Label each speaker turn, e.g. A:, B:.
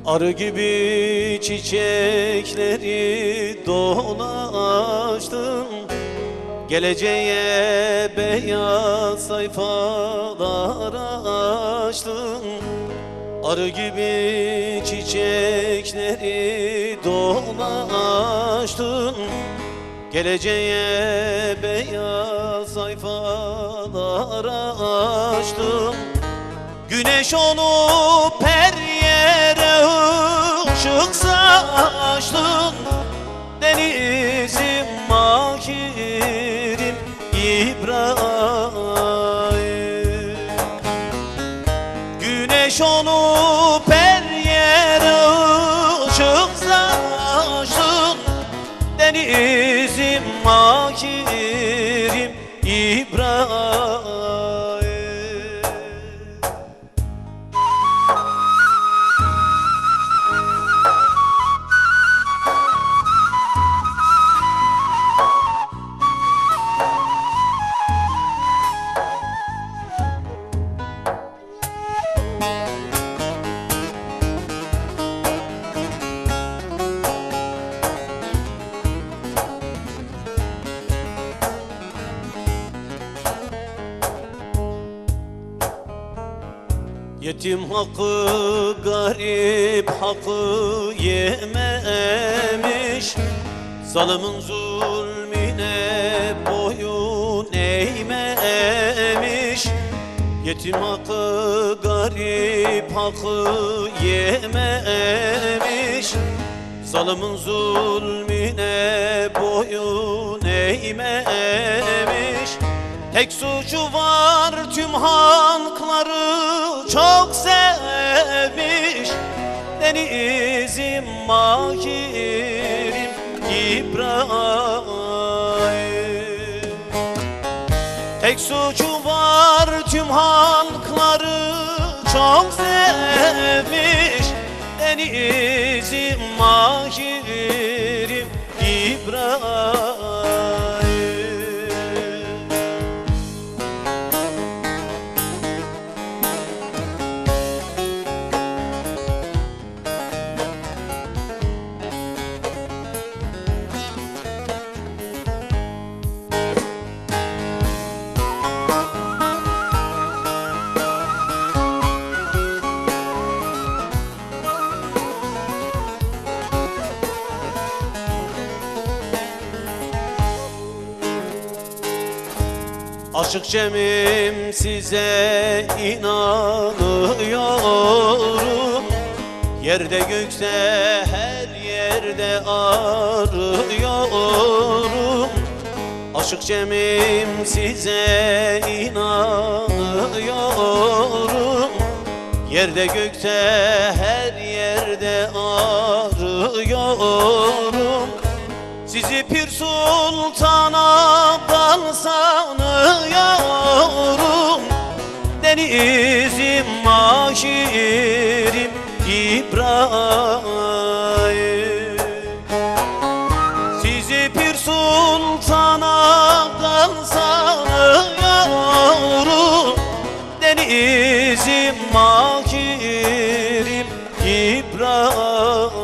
A: Arı gibi çiçekleri dolaştım, geleceğe beyaz sayfalar açtım. Arı gibi çiçekleri dolaştım, geleceğe beyaz sayfalar açtım. Güneş olup her yere ışık saçtın, denizim makirim İbrahim. Güneş olup her yere ışık saçtın, denizim makirim İbrahim. Yetim hakkı, garip hakkı yememiş, zalimin zulmüne boyun eğmemiş. Yetim hakkı, garip hakkı yememiş, zalimin zulmüne boyun eğmemiş. Tek suçu var, tüm halkları çok sevmiş, denizim makirim İbrahim. Tek suçu var, tüm halkları çok sevmiş, denizim makirim İbrahim. Aşık Cem'im, size inanıyorum. Yerde gökte her yerde arıyorum. Aşık Cem'im, size inanıyorum. Yerde gökte her yerde arıyorum. Sizi Pir Sultan Abdal sanıyorum, denizim makirim İbrahim. Sizi Pir Sultan Abdal sanıyorum, denizim makirim İbrahim.